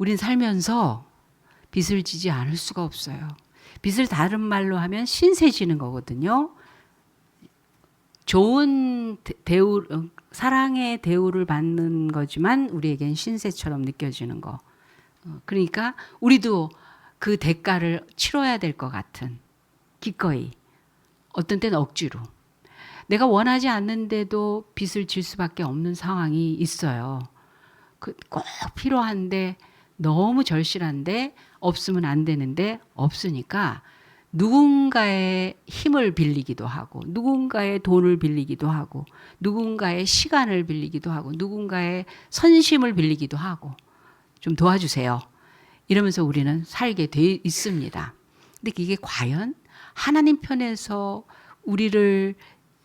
우린 살면서 빚을 지지 않을 수가 없어요. 빚을 다른 말로 하면 신세 지는 거거든요. 좋은 대우, 사랑의 대우를 받는 거지만 우리에겐 신세처럼 느껴지는 거. 그러니까 우리도 그 대가를 치러야 될 것 같은, 기꺼이, 어떤 때는 억지로. 내가 원하지 않는데도 빚을 질 수밖에 없는 상황이 있어요. 꼭 필요한데, 너무 절실한데, 없으면 안 되는데, 없으니까 누군가의 힘을 빌리기도 하고, 누군가의 돈을 빌리기도 하고, 누군가의 시간을 빌리기도 하고, 누군가의 선심을 빌리기도 하고, 좀 도와주세요. 이러면서 우리는 살게 돼 있습니다. 근데 이게 과연 하나님 편에서 우리를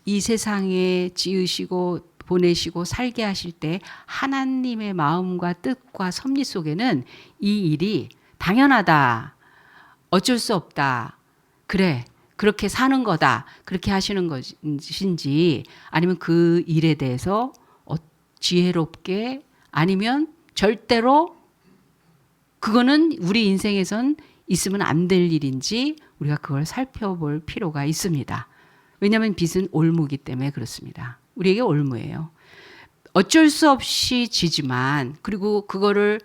이 세상에 지으시고 보내시고 살게 하실 때 하나님의 마음과 뜻과 섭리 속에는 이 일이 당연하다, 어쩔 수 없다, 그래, 그렇게 사는 거다, 그렇게 하시는 것인지, 아니면 그 일에 대해서 지혜롭게, 아니면 절대로 그거는 우리 인생에선 있으면 안 될 일인지 우리가 그걸 살펴볼 필요가 있습니다. 왜냐하면 빚은 올무기 때문에 그렇습니다. 우리에게 올무예요. 어쩔 수 없이 지지만, 그리고 그거를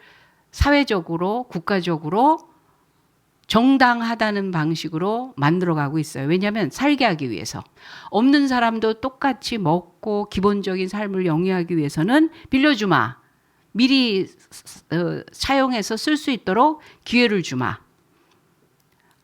사회적으로, 국가적으로 정당하다는 방식으로 만들어가고 있어요. 왜냐하면 살게 하기 위해서. 없는 사람도 똑같이 먹고 기본적인 삶을 영위하기 위해서는 빌려주마, 미리 사용해서 쓸 수 있도록 기회를 주마,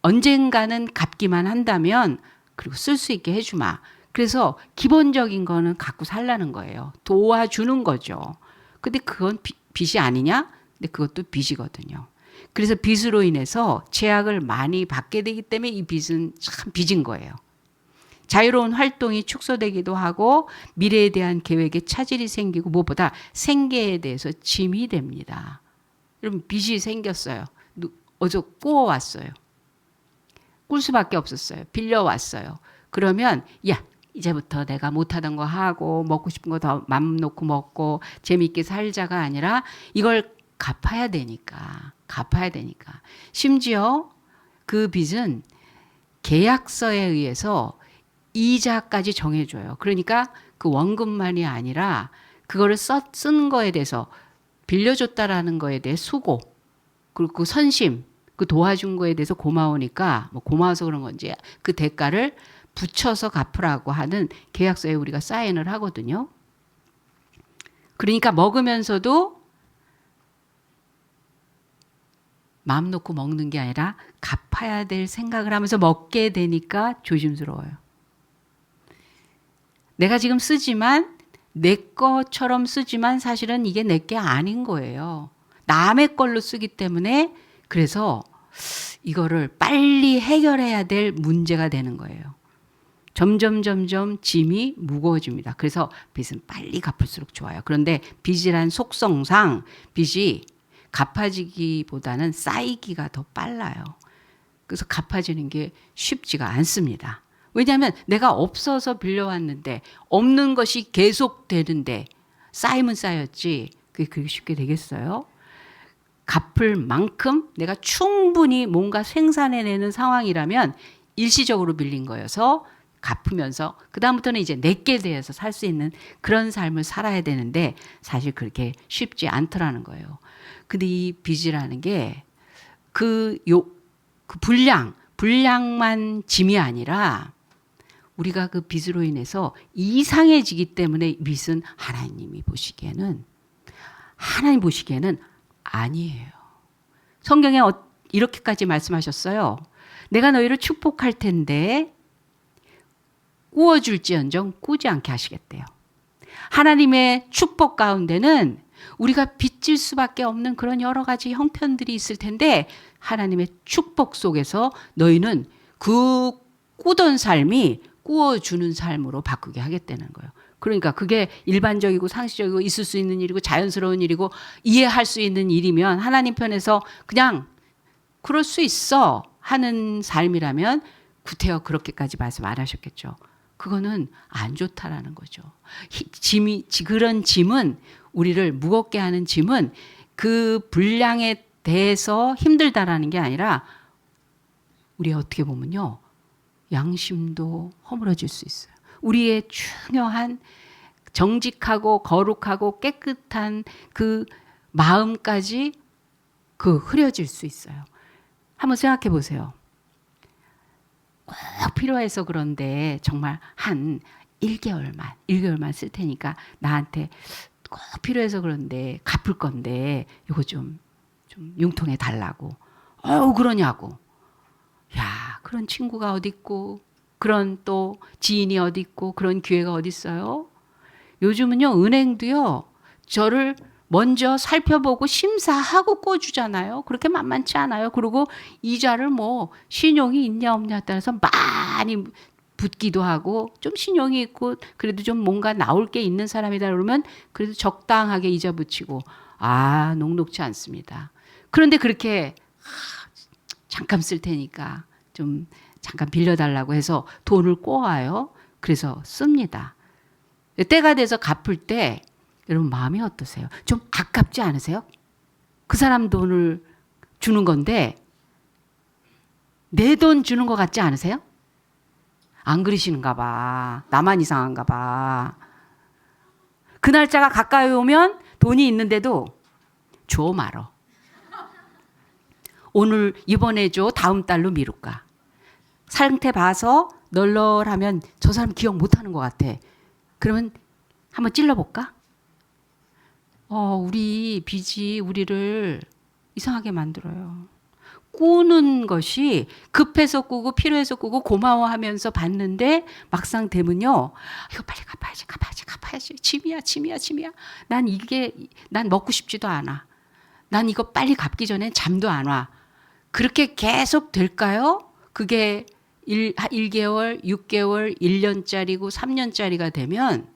언젠가는 갚기만 한다면 그리고 쓸 수 있게 해주마. 그래서 기본적인 거는 갖고 살라는 거예요. 도와주는 거죠. 근데 그건 빚이 아니냐? 근데 그것도 빚이거든요. 그래서 빚으로 인해서 제약을 많이 받게 되기 때문에 이 빚은 참 빚인 거예요. 자유로운 활동이 축소되기도 하고 미래에 대한 계획에 차질이 생기고 무엇보다 생계에 대해서 짐이 됩니다. 여러분, 빚이 생겼어요. 어제 꾸어왔어요. 꿀 수밖에 없었어요. 빌려왔어요. 그러면 야, 이제부터 내가 못하던 거 하고 먹고 싶은 거 더 맘 놓고 먹고 재미있게 살자가 아니라 이걸 갚아야 되니까. 심지어 그 빚은 계약서에 의해서 이자까지 정해줘요. 그러니까 그 원금만이 아니라 그거를 쓴 거에 대해서, 빌려줬다라는 거에 대해 수고, 그리고 그 선심, 그 도와준 거에 대해서 고마우니까, 뭐 고마워서 그런 건지 그 대가를 붙여서 갚으라고 하는 계약서에 우리가 사인을 하거든요. 그러니까 먹으면서도 마음 놓고 먹는 게 아니라 갚아야 될 생각을 하면서 먹게 되니까 조심스러워요. 내가 지금 쓰지만, 내 것처럼 쓰지만 사실은 이게 내 게 아닌 거예요. 남의 걸로 쓰기 때문에, 그래서 이거를 빨리 해결해야 될 문제가 되는 거예요. 점점 짐이 무거워집니다. 그래서 빚은 빨리 갚을수록 좋아요. 그런데 빚이란 속성상 빚이 갚아지기보다는 쌓이기가 더 빨라요. 그래서 갚아지는 게 쉽지가 않습니다. 왜냐하면 내가 없어서 빌려왔는데, 없는 것이 계속 되는데 쌓이면 쌓였지 그게 쉽게 되겠어요? 갚을 만큼 내가 충분히 뭔가 생산해내는 상황이라면 일시적으로 빌린 거여서 갚으면서 그 다음부터는 이제 내게 대해서 살 수 있는 그런 삶을 살아야 되는데 사실 그렇게 쉽지 않더라는 거예요. 근데 이 빚이라는 게 그 분량만 짐이 아니라 우리가 그 빚으로 인해서 이상해지기 때문에 빚은 하나님 보시기에는 아니에요. 성경에 이렇게까지 말씀하셨어요. 내가 너희를 축복할 텐데 꾸어줄지언정 꾸지 않게 하시겠대요. 하나님의 축복 가운데는 우리가 빚질 수밖에 없는 그런 여러 가지 형편들이 있을 텐데 하나님의 축복 속에서 너희는 그 꾸던 삶이 꾸어주는 삶으로 바꾸게 하겠다는 거예요. 그러니까 그게 일반적이고 상식적이고 있을 수 있는 일이고 자연스러운 일이고 이해할 수 있는 일이면 하나님 편에서 그냥 그럴 수 있어 하는 삶이라면 구태여 그렇게까지 말씀 안 하셨겠죠. 그거는 안 좋다라는 거죠. 그런 짐은, 우리를 무겁게 하는 짐은 그 분량에 대해서 힘들다라는 게 아니라 우리 어떻게 보면요. 양심도 허물어질 수 있어요. 우리의 중요한 정직하고 거룩하고 깨끗한 그 마음까지 흐려질 수 있어요. 한번 생각해 보세요. 꼭 필요해서 그런데 정말 한 1개월만 쓸 테니까 나한테 꼭 필요해서 그런데 갚을 건데 이거 좀 융통해 달라고. 그러냐고. 야, 그런 친구가 어디 있고 그런 또 지인이 어디 있고 그런 기회가 어디 있어요? 요즘은요, 은행도요, 저를 먼저 살펴보고 심사하고 꿔주잖아요. 그렇게 만만치 않아요. 그리고 이자를 뭐 신용이 있냐 없냐에 따라서 많이 붙기도 하고, 좀 신용이 있고 그래도 좀 뭔가 나올 게 있는 사람이다 그러면 그래도 적당하게 이자 붙이고, 녹록지 않습니다. 그런데 그렇게 잠깐 쓸 테니까 좀 잠깐 빌려달라고 해서 돈을 꼬아요. 그래서 씁니다. 때가 돼서 갚을 때 여러분 마음이 어떠세요? 좀 아깝지 않으세요? 그 사람 돈을 주는 건데 내 돈 주는 것 같지 않으세요? 안 그러시는가 봐. 나만 이상한가 봐. 그 날짜가 가까이 오면 돈이 있는데도 줘 말어. 오늘 이번에 줘, 다음 달로 미룰까. 상태 봐서 널널하면 저 사람 기억 못하는 것 같아. 그러면 한번 찔러볼까? 우리 빚이 우리를 이상하게 만들어요. 꾸는 것이 급해서 꾸고 필요해서 꾸고 고마워하면서 받는데 막상 되면요. 이거 빨리 갚아야지. 짐이야. 난 먹고 싶지도 않아. 난 이거 빨리 갚기 전엔 잠도 안 와. 그렇게 계속 될까요? 그게 1개월, 6개월, 1년짜리고 3년짜리가 되면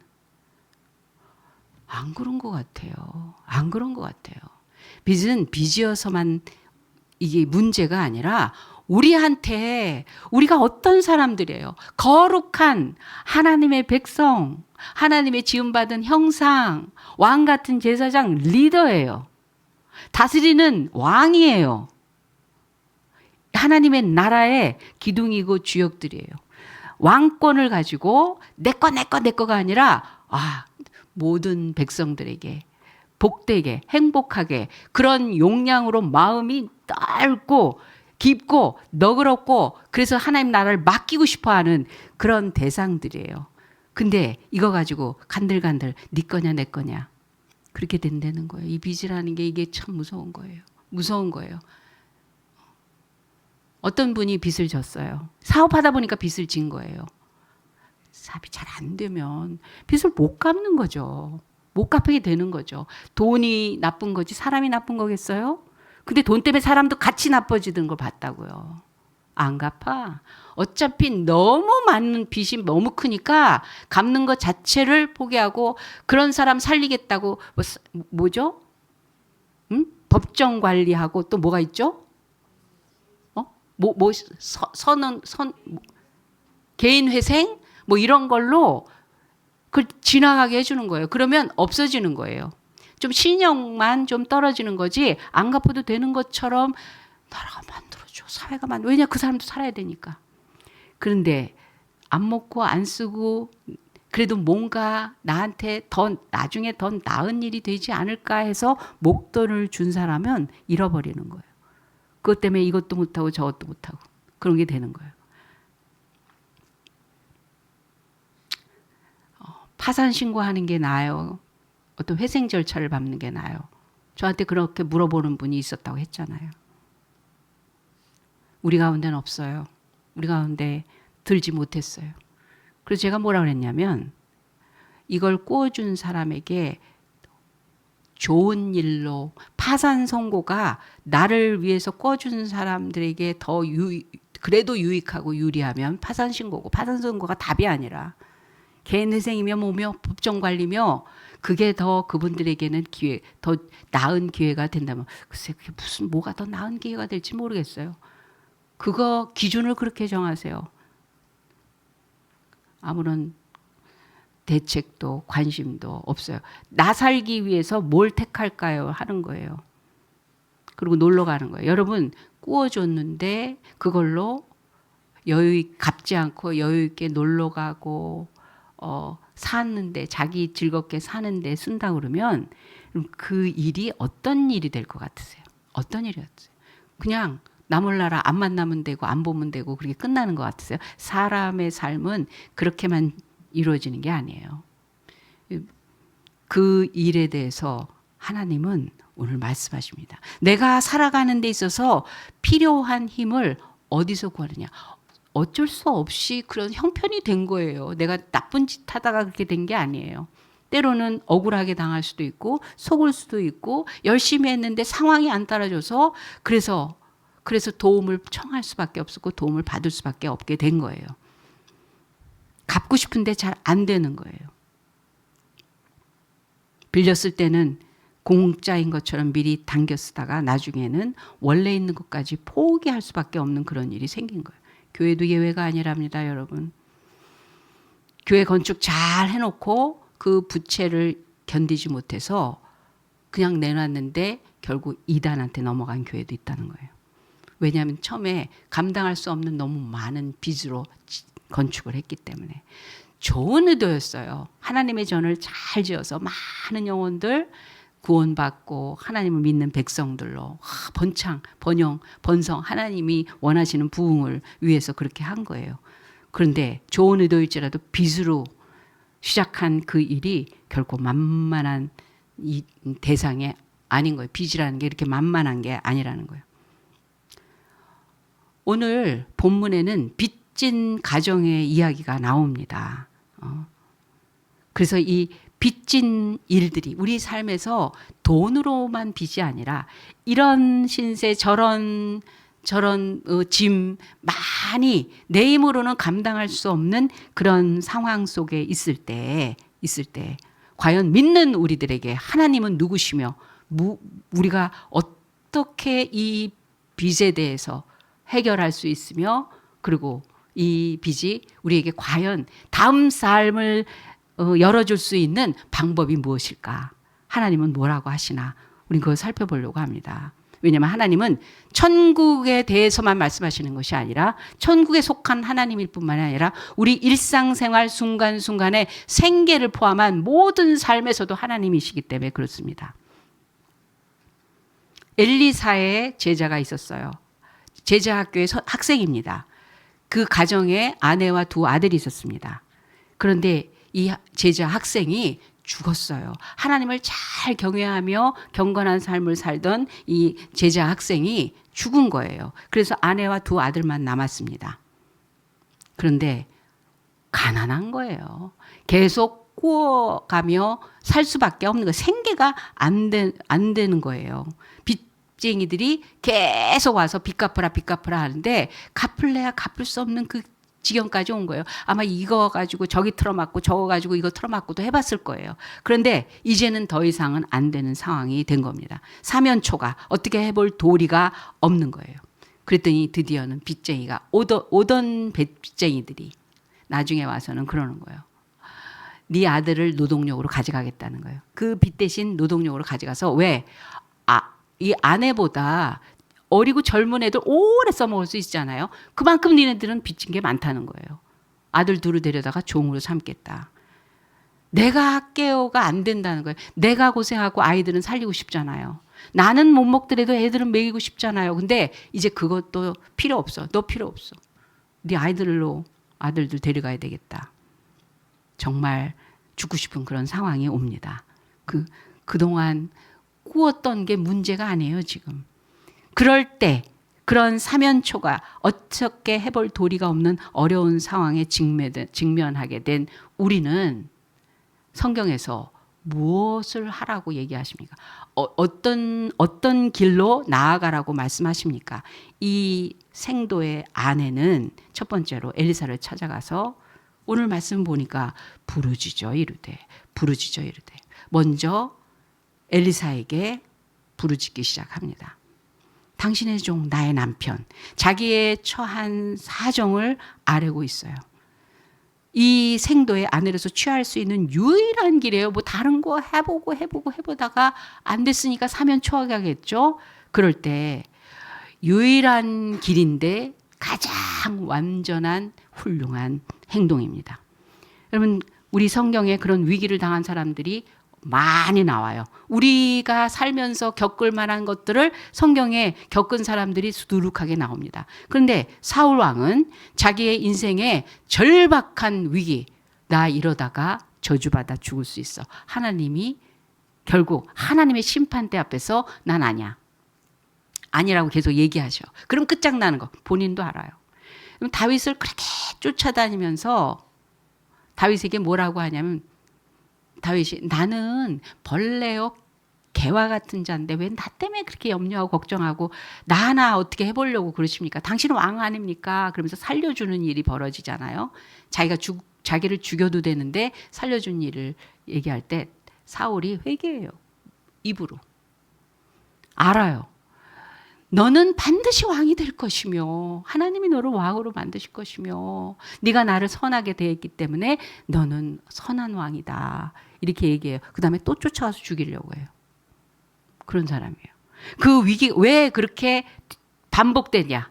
안 그런 것 같아요. 안 그런 것 같아요. 빚은 빚이어서만 이게 문제가 아니라 우리한테 우리가 어떤 사람들이에요. 거룩한 하나님의 백성, 하나님의 지음받은 형상, 왕 같은 제사장 리더예요. 다스리는 왕이에요. 하나님의 나라의 기둥이고 주역들이에요. 왕권을 가지고 내 거가 아니라 모든 백성들에게 복되게 행복하게 그런 용량으로 마음이 넓고 깊고 너그럽고 그래서 하나님 나라를 맡기고 싶어하는 그런 대상들이에요. 근데 이거 가지고 간들간들 네 거냐 내 거냐 그렇게 된다는 거예요. 이 빚이라는 게 이게 참 무서운 거예요. 무서운 거예요. 어떤 분이 빚을 졌어요. 사업하다 보니까 빚을 진 거예요. 사업이 잘 안 되면 빚을 못 갚는 거죠. 못 갚게 되는 거죠. 돈이 나쁜 거지 사람이 나쁜 거겠어요? 근데 돈 때문에 사람도 같이 나빠지는 걸 봤다고요. 안 갚아. 어차피 너무 많은 빚이 너무 크니까 갚는 것 자체를 포기하고 그런 사람 살리겠다고 뭐죠? 법정 관리하고 또 뭐가 있죠? 개인 회생 뭐 이런 걸로 그걸 지나가게 해주는 거예요. 그러면 없어지는 거예요. 좀 신용만 좀 떨어지는 거지 안 갚아도 되는 것처럼 나라가 만들어줘. 사회가 왜냐 그 사람도 살아야 되니까. 그런데 안 먹고 안 쓰고 그래도 뭔가 나한테 나중에 더 나은 일이 되지 않을까 해서 목돈을 준 사람은 잃어버리는 거예요. 그것 때문에 이것도 못하고 저것도 못하고 그런 게 되는 거예요. 파산 신고하는 게 나아요? 어떤 회생 절차를 밟는 게 나아요? 저한테 그렇게 물어보는 분이 있었다고 했잖아요. 우리 가운데는 없어요. 우리 가운데 들지 못했어요. 그래서 제가 뭐라 그랬냐면 이걸 꾸어준 사람에게 좋은 일로 파산 선고가 나를 위해서 꿔준 사람들에게 더 그래도 유익하고 유리하면 파산 신고고 파산 선고가 답이 아니라 개인 회생이며 뭐며 법정 관리며 그게 더 그분들에게는 더 나은 기회가 된다면 글쎄 그게 뭐가 더 나은 기회가 될지 모르겠어요. 그거 기준을 그렇게 정하세요. 아무런 대책도 관심도 없어요. 나 살기 위해서 뭘 택할까요? 하는 거예요. 그리고 놀러 가는 거예요. 여러분 구워줬는데 그걸로 갚지 않고 여유 있게 놀러 가고 사는데 자기 즐겁게 사는데 쓴다 그러면 그 일이 어떤 일이 될 것 같으세요? 어떤 일이 같으세요? 그냥 나 몰라라 안 만나면 되고 안 보면 되고 그렇게 끝나는 것 같으세요? 사람의 삶은 그렇게만 이루어지는 게 아니에요. 그 일에 대해서 하나님은 오늘 말씀하십니다. 내가 살아가는 데 있어서 필요한 힘을 어디서 구하느냐? 어쩔 수 없이 그런 형편이 된 거예요. 내가 나쁜 짓 하다가 그렇게 된 게 아니에요. 때로는 억울하게 당할 수도 있고 속을 수도 있고 열심히 했는데 상황이 안 따라줘서 그래서 도움을 청할 수밖에 없었고 도움을 받을 수밖에 없게 된 거예요. 갚고 싶은데 잘 안 되는 거예요. 빌렸을 때는 공짜인 것처럼 미리 당겨 쓰다가 나중에는 원래 있는 것까지 포기할 수밖에 없는 그런 일이 생긴 거예요. 교회도 예외가 아니랍니다, 여러분. 교회 건축 잘 해놓고 그 부채를 견디지 못해서 그냥 내놨는데 결국 이단한테 넘어간 교회도 있다는 거예요. 왜냐하면 처음에 감당할 수 없는 너무 많은 빚으로 건축을 했기 때문에. 좋은 의도였어요. 하나님의 전을 잘 지어서 많은 영혼들 구원받고 하나님을 믿는 백성들로 번성 하나님이 원하시는 부흥을 위해서 그렇게 한 거예요. 그런데 좋은 의도일지라도 빚으로 시작한 그 일이 결코 만만한 이 대상이 아닌 거예요. 빚이라는 게 이렇게 만만한 게 아니라는 거예요. 오늘 본문에는 빚진 가정의 이야기가 나옵니다. 그래서 이 빚진 일들이 우리 삶에서 돈으로만 빚이 아니라 이런 신세 저런 짐 많이 내 힘으로는 감당할 수 없는 그런 상황 속에 있을 때 과연 믿는 우리들에게 하나님은 누구시며 우리가 어떻게 이 빚에 대해서 해결할 수 있으며 그리고 이 빚이 우리에게 과연 다음 삶을 열어줄 수 있는 방법이 무엇일까? 하나님은 뭐라고 하시나? 우린 그걸 살펴보려고 합니다. 왜냐하면 하나님은 천국에 대해서만 말씀하시는 것이 아니라 천국에 속한 하나님일 뿐만 아니라 우리 일상생활 순간순간의 생계를 포함한 모든 삶에서도 하나님이시기 때문에 그렇습니다. 엘리사의 제자가 있었어요. 제자학교의 학생입니다. 그 가정에 아내와 두 아들이 있었습니다. 그런데 이 제자 학생이 죽었어요. 하나님을 잘 경외하며 경건한 삶을 살던 이 제자 학생이 죽은 거예요. 그래서 아내와 두 아들만 남았습니다. 그런데 가난한 거예요. 계속 구워가며 살 수밖에 없는 거예요. 생계가 안 되는 거예요. 빚쟁이들이 계속 와서 빚 갚으라 하는데 갚을래야 갚을 수 없는 그 지경까지 온 거예요. 아마 이거 가지고 저기 틀어맞고 저거 가지고 이거 틀어맞고도 해봤을 거예요. 그런데 이제는 더 이상은 안 되는 상황이 된 겁니다. 사면초가 어떻게 해볼 도리가 없는 거예요. 그랬더니 드디어는 빚쟁이가 오던 빚쟁이들이 나중에 와서는 그러는 거예요. 네 아들을 노동력으로 가져가겠다는 거예요. 그 빚 대신 노동력으로 가져가서 왜? 이 아내보다 어리고 젊은 애들 오래 써먹을 수 있잖아요. 그만큼 니네들은 빚진 게 많다는 거예요. 아들 둘을 데려다가 종으로 삼겠다. 내가 할게요가 안 된다는 거예요. 내가 고생하고 아이들은 살리고 싶잖아요. 나는 못 먹더라도 애들은 먹이고 싶잖아요. 근데 이제 그것도 필요 없어. 너 필요 없어. 네 아들들 데려가야 되겠다. 정말 죽고 싶은 그런 상황이 옵니다. 그동안 꾸었던 게 문제가 아니에요, 지금. 그럴 때 그런 사면초가 어떻게 해볼 도리가 없는 어려운 상황에 직면하게 된 우리는 성경에서 무엇을 하라고 얘기하십니까? 어떤 길로 나아가라고 말씀하십니까? 이 생도의 아내는 첫 번째로 엘리사를 찾아가서 오늘 말씀 보니까 부르짖어 이르되 먼저 엘리사에게 부르짖기 시작합니다. 당신의 종 나의 남편 자기의 처한 사정을 아뢰고 있어요. 이 생도의 아내로서 취할 수 있는 유일한 길이에요. 뭐 다른 거 해보다가 안 됐으니까 사면 초하겠죠. 그럴 때 유일한 길인데 가장 완전한 훌륭한 행동입니다. 여러분, 우리 성경에 그런 위기를 당한 사람들이 많이 나와요. 우리가 살면서 겪을 만한 것들을 성경에 겪은 사람들이 수두룩하게 나옵니다. 그런데 사울 왕은 자기의 인생에 절박한 위기, 나 이러다가 저주받아 죽을 수 있어. 하나님이 결국 하나님의 심판대 앞에서 난 아니야. 아니라고 계속 얘기하셔. 그럼 끝장나는 거 본인도 알아요. 그럼 다윗을 그렇게 쫓아다니면서 다윗에게 뭐라고 하냐면, 다윗이 나는 벌레요 개와 같은 자인데 왜 나 때문에 그렇게 염려하고 걱정하고 나 하나 어떻게 해보려고 그러십니까? 당신은 왕 아닙니까? 그러면서 살려주는 일이 벌어지잖아요. 자기를 죽여도 되는데 살려준 일을 얘기할 때 사울이 회개해요. 입으로. 알아요. 너는 반드시 왕이 될 것이며 하나님이 너를 왕으로 만드실 것이며 네가 나를 선하게 대했기 때문에 너는 선한 왕이다. 이렇게 얘기해요. 그 다음에 또 쫓아가서 죽이려고 해요. 그런 사람이에요. 그 위기 왜 그렇게 반복되냐?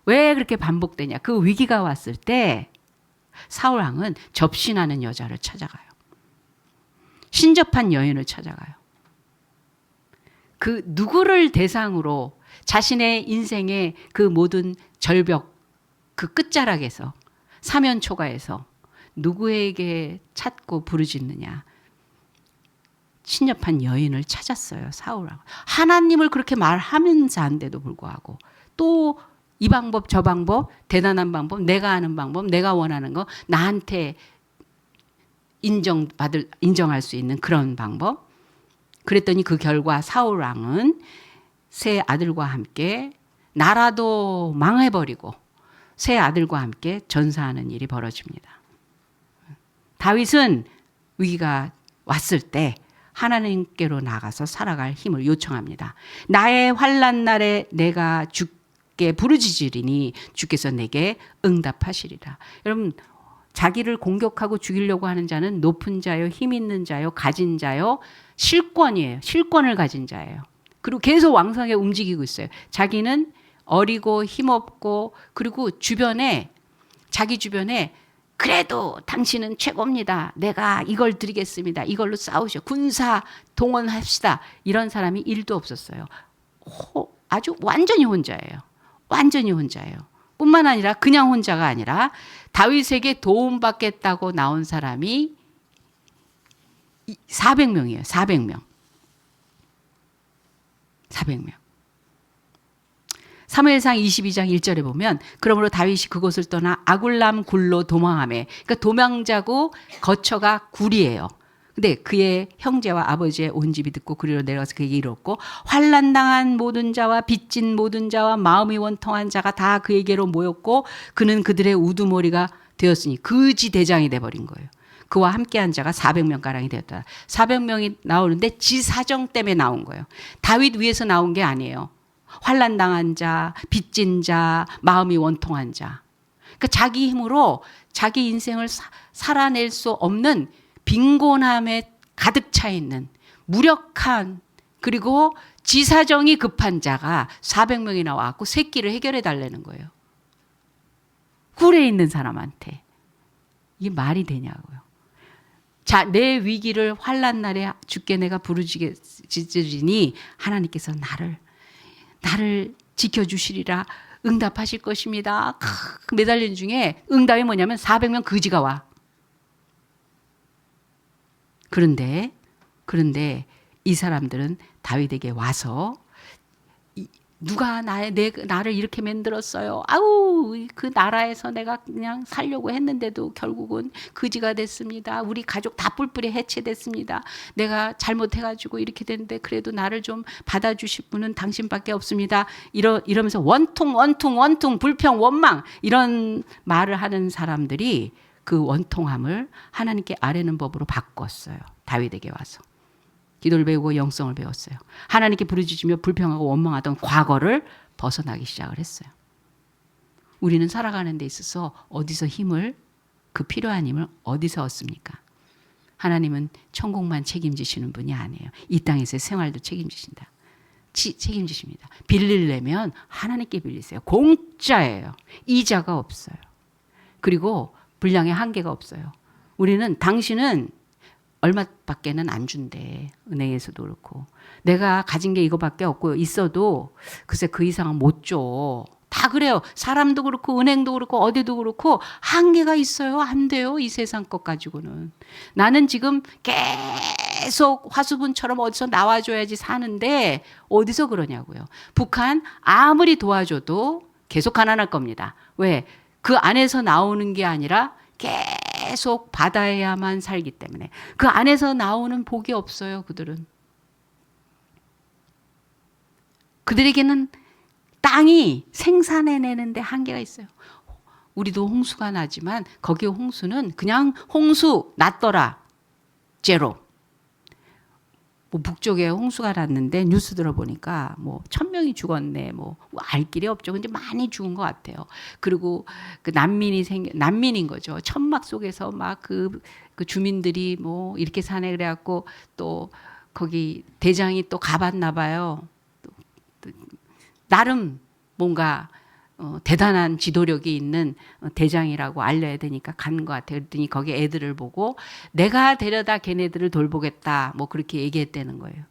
왜 그렇게 반복되냐? 그 위기가 왔을 때 사울 왕은 접신하는 여자를 찾아가요. 신접한 여인을 찾아가요. 그 누구를 대상으로 자신의 인생의 그 모든 절벽, 그 끝자락에서 사면초가에서 누구에게 찾고 부르짖느냐? 신접한 여인을 찾았어요. 사울왕. 하나님을 그렇게 말하면서 한데도 불구하고 또 이 방법 저 방법, 대단한 방법, 내가 아는 방법, 내가 원하는 거, 나한테 인정할 수 있는 그런 방법. 그랬더니 그 결과 사울왕은 세 아들과 함께 나라도 망해버리고 세 아들과 함께 전사하는 일이 벌어집니다. 다윗은 위기가 왔을 때 하나님께로 나가서 살아갈 힘을 요청합니다. 나의 환난 날에 내가 주께 부르짖으리니 주께서 내게 응답하시리라. 여러분, 자기를 공격하고 죽이려고 하는 자는 높은 자요, 힘 있는 자요, 가진 자요, 실권이에요. 실권을 가진 자예요. 그리고 계속 왕성하게 움직이고 있어요. 자기는 어리고 힘없고 그리고 자기 주변에 그래도 당신은 최고입니다. 내가 이걸 드리겠습니다. 이걸로 싸우셔. 군사 동원합시다. 이런 사람이 1도 없었어요. 아주 완전히 혼자예요. 완전히 혼자예요. 뿐만 아니라 그냥 혼자가 아니라 다윗에게 도움받겠다고 나온 사람이 400명이에요. 400명. 400명. 사무엘상 22장 1절에 보면 그러므로 다윗이 그곳을 떠나 아굴람 굴로 도망하매, 그러니까 도망자고 거처가 굴이에요. 근데 그의 형제와 아버지의 온 집이 듣고 그리로 내려가서 그에게 이르렀고 환난당한 모든 자와 빚진 모든 자와 마음이 원통한 자가 다 그에게로 모였고 그는 그들의 우두머리가 되었으니 거지 대장이 돼버린 거예요. 그와 함께한 자가 400명가량이 되었다. 400명이 나오는데 지 사정 때문에 나온 거예요. 다윗 위에서 나온 게 아니에요. 환난당한 자, 빚진 자, 마음이 원통한 자. 그러니까 자기 힘으로 자기 인생을 살아낼 수 없는 빈곤함에 가득 차 있는 무력한 그리고 지사정이 급한 자가 400명이 나와갖고 새끼를 해결해 달라는 거예요. 굴에 있는 사람한테. 이게 말이 되냐고요. 자, 내 위기를 환난 날에 주께 내가 부르짖으리니 하나님께서 나를 지켜주시리라 응답하실 것입니다. 매달린 중에 응답이 뭐냐면 400명 거지가 와. 그런데 이 사람들은 다윗에게 와서 누가 나를 이렇게 만들었어요. 아우, 그 나라에서 내가 그냥 살려고 했는데도 결국은 거지가 됐습니다. 우리 가족 다 뿔뿔이 해체됐습니다. 내가 잘못해가지고 이렇게 됐는데 그래도 나를 좀 받아주실 분은 당신밖에 없습니다. 이러면서 원통, 불평, 원망 이런 말을 하는 사람들이 그 원통함을 하나님께 아뢰는 법으로 바꿨어요. 다윗에게 와서. 기도를 배우고 영성을 배웠어요. 하나님께 부르짖으며 불평하고 원망하던 과거를 벗어나기 시작을 했어요. 우리는 살아가는 데 있어서 어디서 그 필요한 힘을 어디서 얻습니까? 하나님은 천국만 책임지시는 분이 아니에요. 이 땅에서의 생활도 책임지신다. 책임지십니다. 빌리려면 하나님께 빌리세요. 공짜예요. 이자가 없어요. 그리고 분량의 한계가 없어요. 우리는 당신은 얼마밖에는 안 준대. 은행에서도 그렇고. 내가 가진 게 이거밖에 없고 있어도 글쎄 그 이상은 못 줘. 다 그래요. 사람도 그렇고 은행도 그렇고 어디도 그렇고 한계가 있어요. 안 돼요. 이 세상 것 가지고는. 나는 지금 계속 화수분처럼 어디서 나와줘야지 사는데 어디서 그러냐고요. 북한 아무리 도와줘도 계속 가난할 겁니다. 왜? 그 안에서 나오는 게 아니라 계속 받아야만 살기 때문에. 그 안에서 나오는 복이 없어요. 그들에게는 땅이 생산해내는데 한계가 있어요. 우리도 홍수가 나지만 거기 홍수는 그냥 홍수 났더라. 제로. 뭐 북쪽에 홍수가 났는데 뉴스 들어보니까 뭐 1,000명이 죽었네. 뭐 알 길이 없죠. 근데 많이 죽은 것 같아요. 그리고 그 난민인 거죠. 천막 속에서 막 그 주민들이 뭐 이렇게 사네 그래갖고 또 거기 대장이 또 가봤나 봐요. 나름 뭔가 대단한 지도력이 있는 대장이라고 알려야 되니까 간 것 같아요. 그랬더니 거기 애들을 보고 내가 데려다 걔네들을 돌보겠다 뭐 그렇게 얘기했다는 거예요.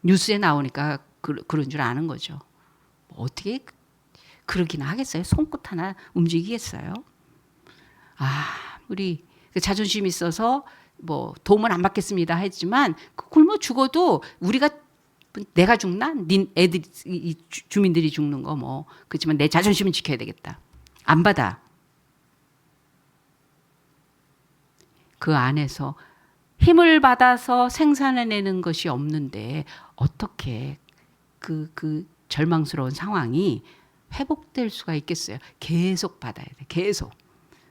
뉴스에 나오니까 그런 줄 아는 거죠. 뭐 어떻게 그러긴 하겠어요. 손끝 하나 움직이겠어요. 우리 자존심 있어서 뭐 도움은 안 받겠습니다 했지만 굶어 죽어도 우리가 내가 죽나? 애들이 주민들이 죽는 거 뭐 그렇지만 내 자존심은 지켜야 되겠다. 안 받아. 그 안에서 힘을 받아서 생산해내는 것이 없는데 어떻게 그 절망스러운 상황이 회복될 수가 있겠어요? 계속 받아야 돼. 계속.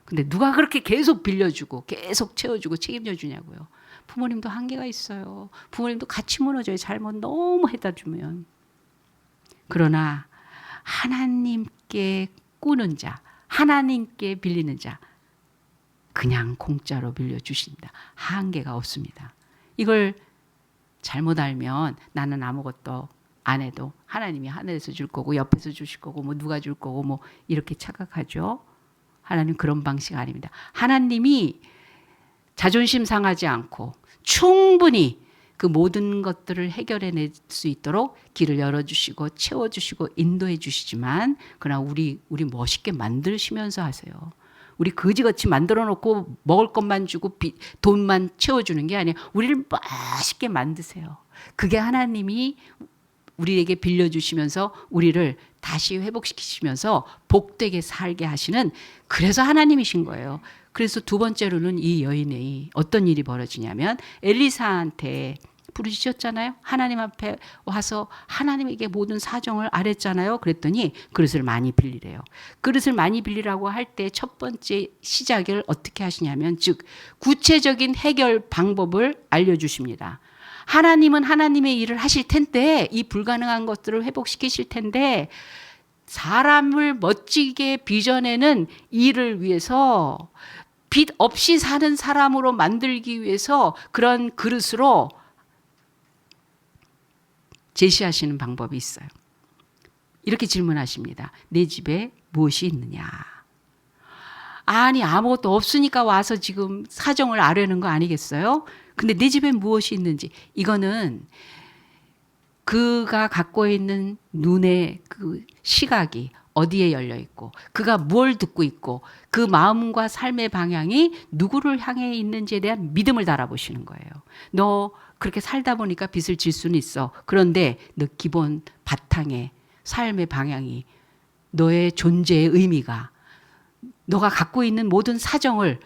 근데 누가 그렇게 계속 빌려주고 계속 채워주고 책임져 주냐고요. 부모님도 한계가 있어요. 부모님도 같이 무너져요. 잘못 너무 해다 주면. 그러나 하나님께 꾸는 자, 하나님께 빌리는 자 그냥 공짜로 빌려주신다. 한계가 없습니다. 이걸 잘못 알면 나는 아무것도 안 해도 하나님이 하늘에서 줄 거고 옆에서 주실 거고 뭐 누가 줄 거고 뭐 이렇게 착각하죠. 하나님 그런 방식 아닙니다. 하나님이 자존심 상하지 않고 충분히 그 모든 것들을 해결해낼 수 있도록 길을 열어주시고 채워주시고 인도해 주시지만 그러나 우리 멋있게 만드시면서 하세요. 우리 거지같이 만들어 놓고 먹을 것만 주고 돈만 채워주는 게 아니에요. 우리를 멋있게 만드세요. 그게 하나님이 우리에게 빌려주시면서 우리를 다시 회복시키시면서 복되게 살게 하시는 그래서 하나님이신 거예요. 그래서 두 번째로는 이 여인의 어떤 일이 벌어지냐면 엘리사한테 부르짖었잖아요. 하나님 앞에 와서 하나님에게 모든 사정을 아랬잖아요. 그랬더니 그릇을 많이 빌리래요. 그릇을 많이 빌리라고 할 때 첫 번째 시작을 어떻게 하시냐면 즉 구체적인 해결 방법을 알려주십니다. 하나님은 하나님의 일을 하실 텐데 이 불가능한 것들을 회복시키실 텐데 사람을 멋지게 빚어내는 일을 위해서 빚 없이 사는 사람으로 만들기 위해서 그런 그릇으로 제시하시는 방법이 있어요. 이렇게 질문하십니다. 내 집에 무엇이 있느냐? 아니 아무것도 없으니까 와서 지금 사정을 아려는 거 아니겠어요? 근데 내 집에 무엇이 있는지 이거는 그가 갖고 있는 눈의 그 시각이 어디에 열려 있고 그가 뭘 듣고 있고 그 마음과 삶의 방향이 누구를 향해 있는지에 대한 믿음을 달아보시는 거예요. 너 그렇게 살다 보니까 빚을 질 수는 있어. 그런데 너 기본 바탕에 삶의 방향이 너의 존재의 의미가 너가 갖고 있는 모든 사정을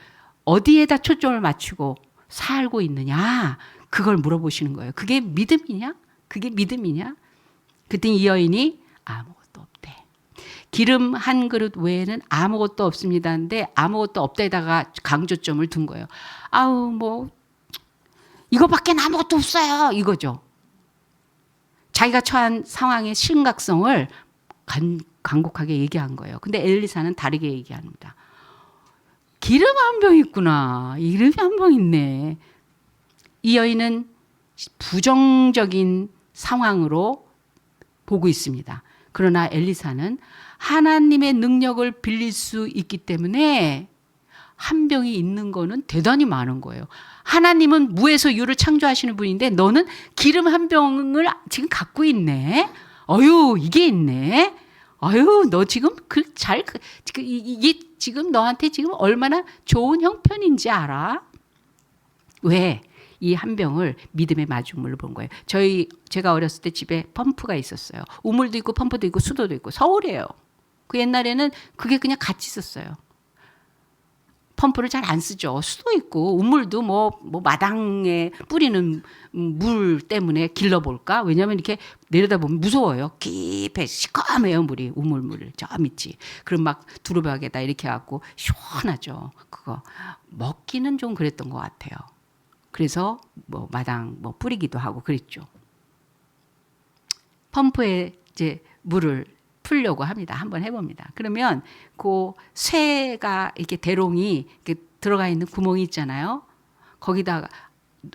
어디에다 초점을 맞추고 살고 있느냐 그걸 물어보시는 거예요. 그게 믿음이냐? 그게 믿음이냐? 그랬더니 이 여인이 아무것도 없대. 기름 한 그릇 외에는 아무것도 없습니다. 근데 아무것도 없다에다가 강조점을 둔 거예요. 뭐 이거밖에 아무것도 없어요. 이거죠. 자기가 처한 상황의 심각성을 간곡하게 얘기한 거예요. 근데 엘리사는 다르게 얘기합니다. 기름 한 병 있구나. 기름이 한 병 있네. 이 여인은 부정적인 상황으로 보고 있습니다. 그러나 엘리사는 하나님의 능력을 빌릴 수 있기 때문에 한 병이 있는 거는 대단히 많은 거예요. 하나님은 무에서 유를 창조하시는 분인데 너는 기름 한 병을 지금 갖고 있네. 어유 이게 있네. 어유 너 지금 이게 지금 너한테 지금 얼마나 좋은 형편인지 알아? 왜? 이 한 병을 믿음의 마중물로 본 거예요. 제가 어렸을 때 집에 펌프가 있었어요. 우물도 있고 펌프도 있고 수도도 있고 서울이에요. 그 옛날에는 그게 그냥 같이 있었어요. 펌프를 잘 안 쓰죠. 수도 있고 우물도 뭐 마당에 뿌리는 물 때문에 길러볼까? 왜냐하면 이렇게 내려다보면 무서워요. 깊게 시커매요 물이. 우물물 저 밑이. 그럼 막 두루벽에다 이렇게 갖고 시원하죠. 그거 먹기는 좀 그랬던 것 같아요. 그래서 뭐 마당 뭐 뿌리기도 하고 그랬죠. 펌프에 이제 물을 풀려고 합니다. 한번 해봅니다. 그러면 그 쇠가 이렇게 대롱이 이렇게 들어가 있는 구멍이 있잖아요. 거기다가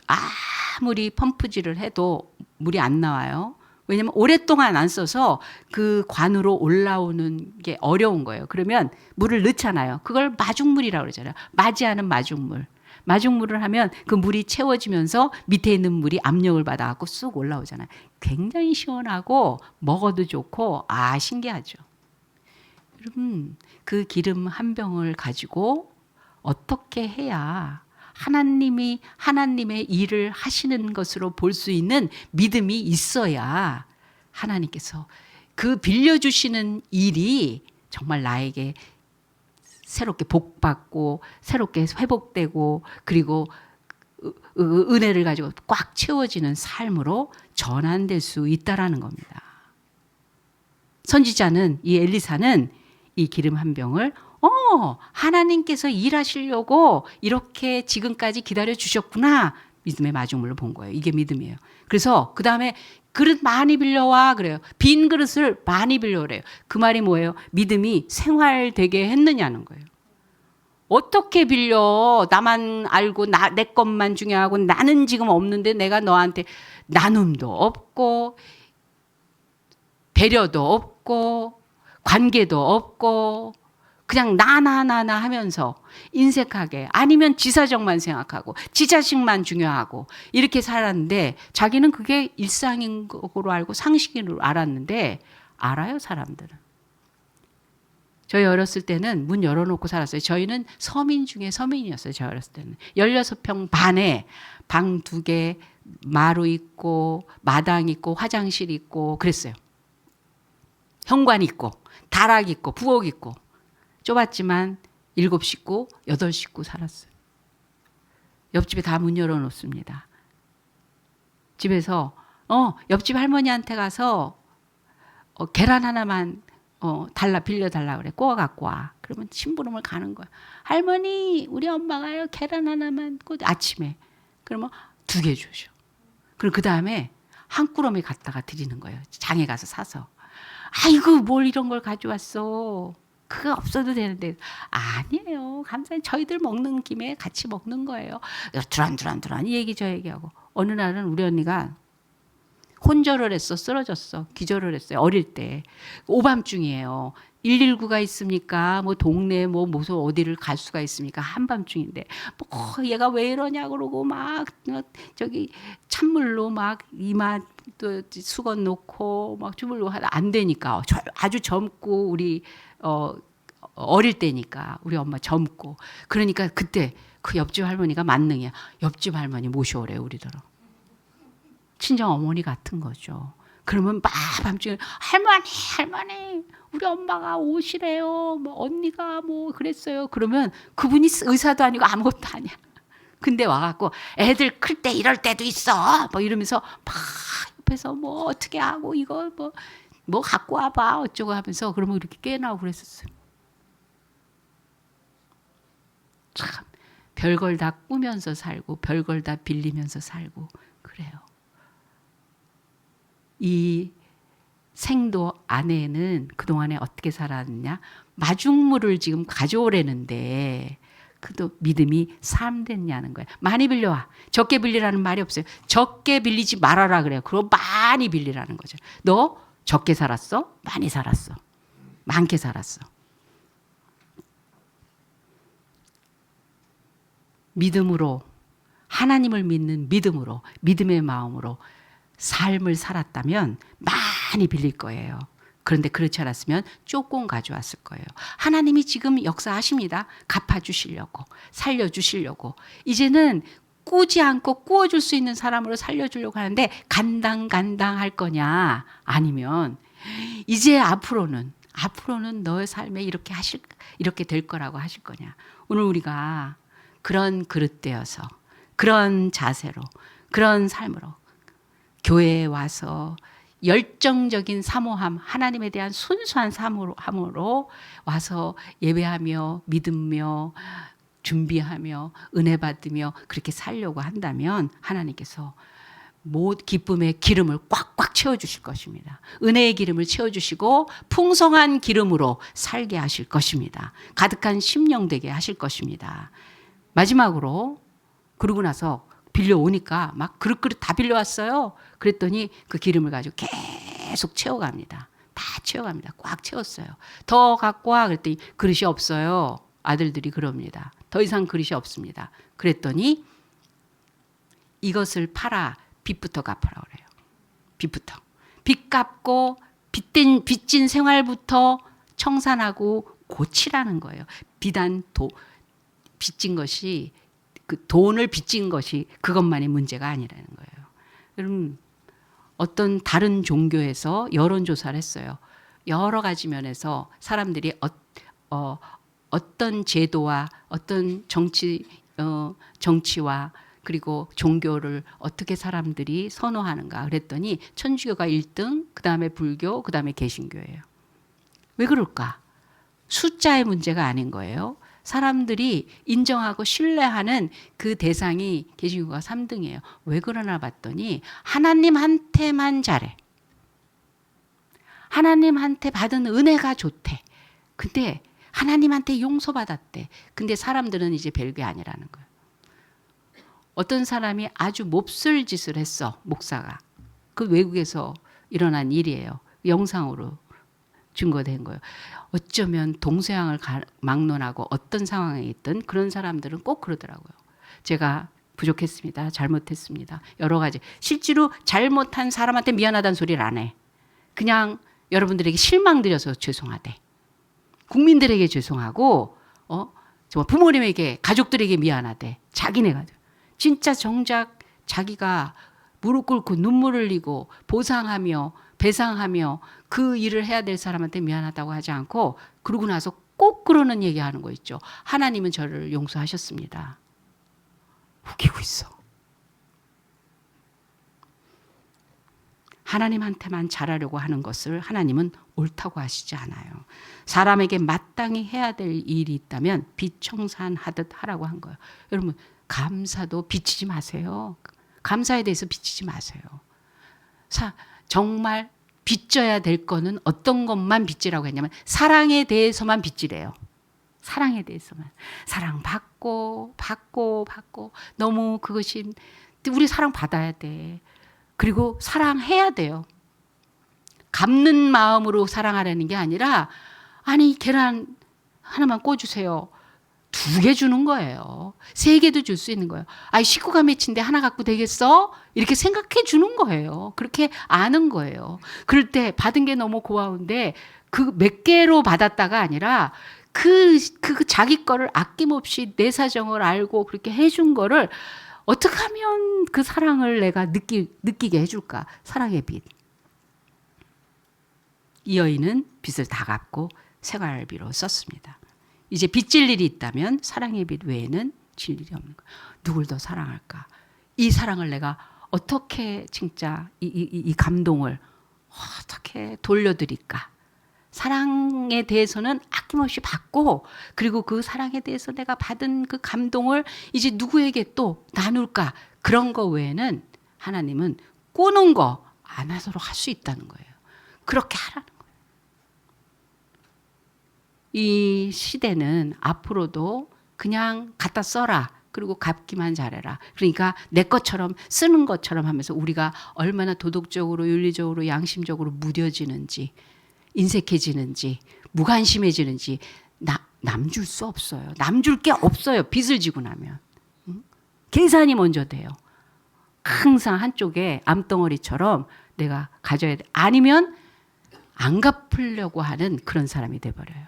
아무리 펌프질을 해도 물이 안 나와요. 왜냐하면 오랫동안 안 써서 그 관으로 올라오는 게 어려운 거예요. 그러면 물을 넣잖아요. 그걸 마중물이라고 그러잖아요. 맞이하는 마중물. 마중물을 하면 그 물이 채워지면서 밑에 있는 물이 압력을 받아갖고 쑥 올라오잖아요. 굉장히 시원하고 먹어도 좋고 신기하죠. 여러분 그 기름 한 병을 가지고 어떻게 해야 하나님의 일을 하시는 것으로 볼 수 있는 믿음이 있어야 하나님께서 그 빌려주시는 일이 정말 나에게 새롭게 복받고 새롭게 회복되고 그리고 은혜를 가지고 꽉 채워지는 삶으로 전환될 수 있다라는 겁니다. 선지자는 이 엘리사는 이 기름 한 병을 하나님께서 일하시려고 이렇게 지금까지 기다려 주셨구나. 믿음의 마중물로 본 거예요. 이게 믿음이에요. 그래서 그 다음에 그릇 많이 빌려와 그래요. 빈 그릇을 많이 빌려오래요. 그 말이 뭐예요? 믿음이 생활되게 했느냐는 거예요. 어떻게 빌려? 나만 알고 내 것만 중요하고 나는 지금 없는데 내가 너한테 나눔도 없고 배려도 없고 관계도 없고 그냥 나나나나 하면서 인색하게 아니면 지사정만 생각하고 지 자식만 중요하고 이렇게 살았는데 자기는 그게 일상인 거로 알고 상식으로 알았는데 알아요 사람들은. 저희 어렸을 때는 문 열어놓고 살았어요. 저희는 서민 중에 서민이었어요. 저희 어렸을 때는 16평 반에 방 2개 마루 있고 마당 있고 화장실 있고 그랬어요. 현관 있고 다락 있고 부엌 있고 좁았지만 7식구 8식구 살았어요. 옆집에 다 문 열어놓습니다. 집에서 옆집 할머니한테 가서 계란 하나만 빌려달라 그래. 구워 갖고 와. 그러면 심부름을 가는 거야. 할머니 우리 엄마가요 계란 하나만 아침에. 그러면 2개 주셔. 그럼 그 다음에 한 꾸러미 갖다가 드리는 거예요. 장에 가서 사서. 아이고 뭘 이런 걸 가져왔어. 그거 없어도 되는데. 아니에요. 감사히 저희들 먹는 김에 같이 먹는 거예요. 두란두란 이 얘기 저 얘기하고. 어느 날은 우리 언니가 혼절을 했어. 쓰러졌어. 기절을 했어요. 어릴 때. 오밤중이에요. 119가 있습니까? 뭐 동네 무슨 어디를 갈 수가 있습니까? 한밤중인데 얘가 왜 이러냐 그러고 막 저기 찬물로 막 이마 또 수건 놓고 막 주물러 하다 안 되니까 아주 젊고 우리 어릴 때니까 우리 엄마 젊고 그러니까 그때 그 옆집 할머니가 만능이야. 옆집 할머니 모셔오래 우리더러. 친정 어머니 같은 거죠. 그러면 막 밤중에 할머니 우리 엄마가 오시래요. 뭐 언니가 뭐 그랬어요. 그러면 그분이 의사도 아니고 아무것도 아니야. 근데 와갖고 애들 클 때 이럴 때도 있어. 뭐 이러면서 막 옆에서 뭐 어떻게 하고 이거 뭐 갖고 와봐 어쩌고 하면서 그러면 이렇게 깨나고 그랬었어요. 참 별걸 다 꾸면서 살고 별걸 다 빌리면서 살고 그래요. 이 생도 아내는 그동안에 어떻게 살았느냐? 마중물을 지금 가져오려는데 그도 믿음이 삶됐냐는 거예요. 많이 빌려와. 적게 빌리라는 말이 없어요. 적게 빌리지 말아라 그래요. 그럼 많이 빌리라는 거죠. 너 적게 살았어? 많이 살았어. 많게 살았어. 믿음으로, 하나님을 믿는 믿음으로, 믿음의 마음으로 삶을 살았다면 많이 빌릴 거예요. 그런데 그렇지 않았으면 조금 가져왔을 거예요. 하나님이 지금 역사하십니다. 갚아주시려고, 살려주시려고. 이제는 꾸지 않고 꾸어줄 수 있는 사람으로 살려주려고 하는데 간당 할 거냐? 아니면 이제 앞으로는 너의 삶에 이렇게 될 거라고 하실 거냐? 오늘 우리가 그런 그릇 되어서, 그런 자세로, 그런 삶으로 교회에 와서 열정적인 사모함, 하나님에 대한 순수한 사모함으로 와서 예배하며 믿으며 준비하며 은혜 받으며 그렇게 살려고 한다면 하나님께서 기쁨의 기름을 꽉꽉 채워주실 것입니다. 은혜의 기름을 채워주시고 풍성한 기름으로 살게 하실 것입니다. 가득한 심령 되게 하실 것입니다. 마지막으로 그러고 나서 빌려오니까 막 그릇 다 빌려왔어요. 그랬더니 그 기름을 가지고 계속 채워갑니다. 다 채워갑니다. 꽉 채웠어요. 더 갖고 와 그랬더니 그릇이 없어요. 아들들이 그럽니다. 더 이상 그릇이 없습니다. 그랬더니 이것을 팔아 빚부터 갚으라 그래요. 빚부터. 빚 갚고 빚진 생활부터 청산하고 고치라는 거예요. 비단 빚진 것이 그 돈을 빚진 것이 그것만이 문제가 아니라는 거예요. 여러분 어떤 다른 종교에서 여론조사를 했어요. 여러 가지 면에서 사람들이 어떤 제도와 어떤 정치와 그리고 종교를 어떻게 사람들이 선호하는가 그랬더니 천주교가 1등, 그 다음에 불교, 그 다음에 개신교예요. 왜 그럴까? 숫자의 문제가 아닌 거예요. 사람들이 인정하고 신뢰하는 그 대상이 개신교가 3등이에요. 왜 그러나 봤더니 하나님한테만 잘해. 하나님한테 받은 은혜가 좋대. 근데 하나님한테 용서받았대. 근데 사람들은 이제 별게 아니라는 거예요. 어떤 사람이 아주 몹쓸 짓을 했어. 목사가. 그 외국에서 일어난 일이에요. 영상으로 증거된 거예요. 어쩌면 동서양을 막론하고 어떤 상황에 있든 그런 사람들은 꼭 그러더라고요. 제가 부족했습니다. 잘못했습니다. 여러 가지. 실제로 잘못한 사람한테 미안하다는 소리를 안 해. 그냥 여러분들에게 실망드려서 죄송하대. 국민들에게 죄송하고 정말 부모님에게 가족들에게 미안하대. 자기네가. 진짜 정작 자기가 무릎 꿇고 눈물을 흘리고 보상하며 배상하며 그 일을 해야 될 사람한테 미안하다고 하지 않고 그러고 나서 꼭 그러는 얘기하는 거 있죠. 하나님은 저를 용서하셨습니다. 웃기고 있어. 하나님한테만 잘하려고 하는 것을 하나님은 옳다고 하시지 않아요. 사람에게 마땅히 해야 될 일이 있다면 빚 청산하듯 하라고 한 거예요. 여러분 감사도 비치지 마세요. 감사에 대해서 비치지 마세요. 정말 빚져야 될 거는 어떤 것만 빚지라고 했냐면 사랑에 대해서만 빚지래요. 사랑에 대해서만. 사랑받고 너무 그것이 우리 사랑받아야 돼. 그리고 사랑해야 돼요. 갚는 마음으로 사랑하라는 게 아니라 아니 계란 하나만 꿔주세요. 2개 주는 거예요. 3개도 줄 수 있는 거예요. 아이 식구가 몇인데 하나 갖고 되겠어? 이렇게 생각해 주는 거예요. 그렇게 아는 거예요. 그럴 때 받은 게 너무 고마운데 그 몇 개로 받았다가 아니라 그 자기 거를 아낌없이 내 사정을 알고 그렇게 해준 거를 어떻게 하면 그 사랑을 내가 느끼게 해줄까? 사랑의 빚. 이 여인은 빚을 다 갚고 생활비로 썼습니다. 이제 빚질 일이 있다면 사랑의 빚 외에는 질 일이 없는 거예요. 누굴 더 사랑할까? 이 사랑을 내가 어떻게 진짜 이 감동을 어떻게 돌려드릴까? 사랑에 대해서는 아낌없이 받고 그리고 그 사랑에 대해서 내가 받은 그 감동을 이제 누구에게 또 나눌까? 그런 거 외에는 하나님은 꾸는 거 안 하도록 할 수 있다는 거예요. 그렇게 하라는 거예요. 이 시대는 앞으로도 그냥 갖다 써라. 그리고 갚기만 잘해라. 그러니까 내 것처럼 쓰는 것처럼 하면서 우리가 얼마나 도덕적으로 윤리적으로 양심적으로 무뎌지는지 인색해지는지 무관심해지는지 남 줄 수 없어요. 남 줄 게 없어요. 빚을 지고 나면. 계산이 먼저 돼요. 항상 한쪽에 암덩어리처럼 내가 가져야 돼. 아니면 안 갚으려고 하는 그런 사람이 돼버려요.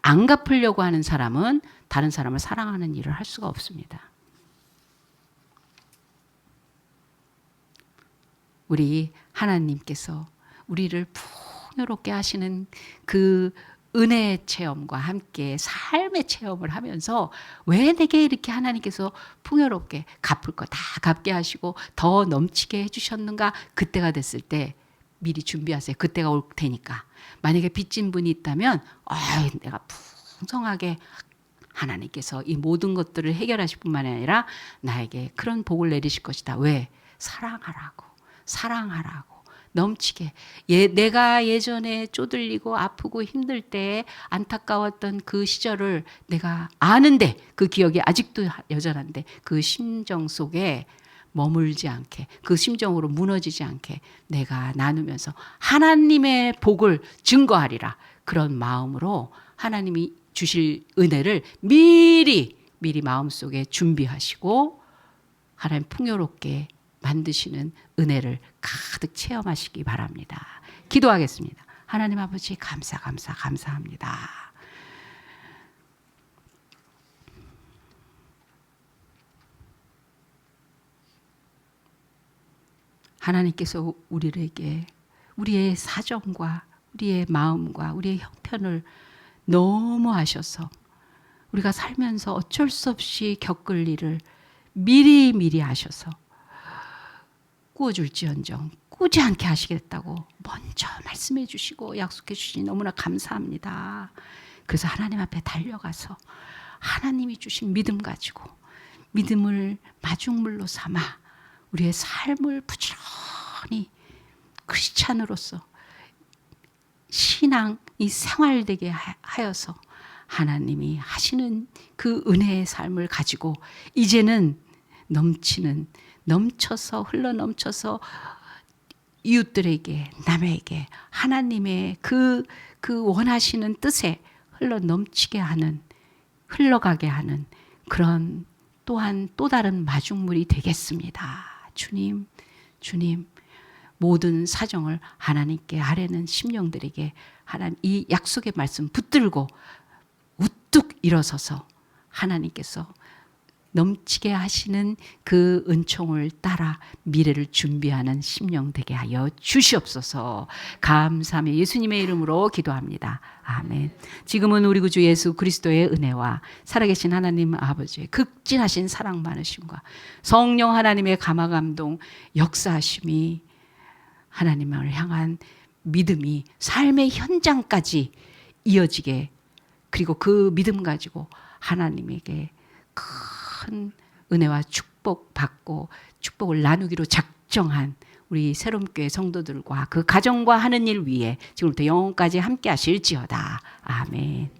안 갚으려고 하는 사람은 다른 사람을 사랑하는 일을 할 수가 없습니다. 우리 하나님께서 우리를 풍요롭게 하시는 그 은혜의 체험과 함께 삶의 체험을 하면서 왜 내게 이렇게 하나님께서 풍요롭게 갚을 거 다 갚게 하시고 더 넘치게 해주셨는가? 그때가 됐을 때 미리 준비하세요. 그때가 올 테니까. 만약에 빚진 분이 있다면 내가 풍성하게 하나님께서 이 모든 것들을 해결하실 뿐만 아니라 나에게 그런 복을 내리실 것이다. 왜? 사랑하라고. 넘치게. 내가 예전에 쪼들리고 아프고 힘들 때 안타까웠던 그 시절을 내가 아는데 그 기억이 아직도 여전한데 그 심정 속에 머물지 않게 그 심정으로 무너지지 않게 내가 나누면서 하나님의 복을 증거하리라. 그런 마음으로 하나님이 주실 은혜를 미리 마음속에 준비하시고 하나님 풍요롭게 만드시는 은혜를 가득 체험하시기 바랍니다. 기도하겠습니다. 하나님 아버지 감사합니다. 하나님께서 우리에게 우리의 사정과 우리의 마음과 우리의 형편을 너무 아셔서 우리가 살면서 어쩔 수 없이 겪을 일을 미리 아셔서 꾸어줄지언정 꾸지 않게 하시겠다고 먼저 말씀해 주시고 약속해 주시니 너무나 감사합니다. 그래서 하나님 앞에 달려가서 하나님이 주신 믿음 가지고 믿음을 마중물로 삼아 우리의 삶을 부지런히 크리스찬으로서 신앙이 생활되게 하여서 하나님이 하시는 그 은혜의 삶을 가지고 이제는 넘쳐서 흘러넘쳐서 이웃들에게 남에게 하나님의 그 원하시는 뜻에 흘러가게 하는 그런 또한 또 다른 마중물이 되겠습니다. 주님 모든 사정을 하나님께 아뢰는 심령들에게 하나님 이 약속의 말씀 붙들고 우뚝 일어서서 하나님께서 넘치게 하시는 그 은총을 따라 미래를 준비하는 심령 되게 하여 주시옵소서. 감사하며 예수님의 이름으로 기도합니다. 아멘. 지금은 우리 구주 예수 그리스도의 은혜와 살아계신 하나님 아버지의 극진하신 사랑 많으심과 성령 하나님의 감화감동 역사하심이 하나님을 향한 믿음이 삶의 현장까지 이어지게 그리고 그 믿음 가지고 하나님에게 큰 은혜와 축복 받고 축복을 나누기로 작정한 우리 새롬교회 성도들과 그 가정과 하는 일 위에 지금부터 영원까지 함께 하실지어다. 아멘.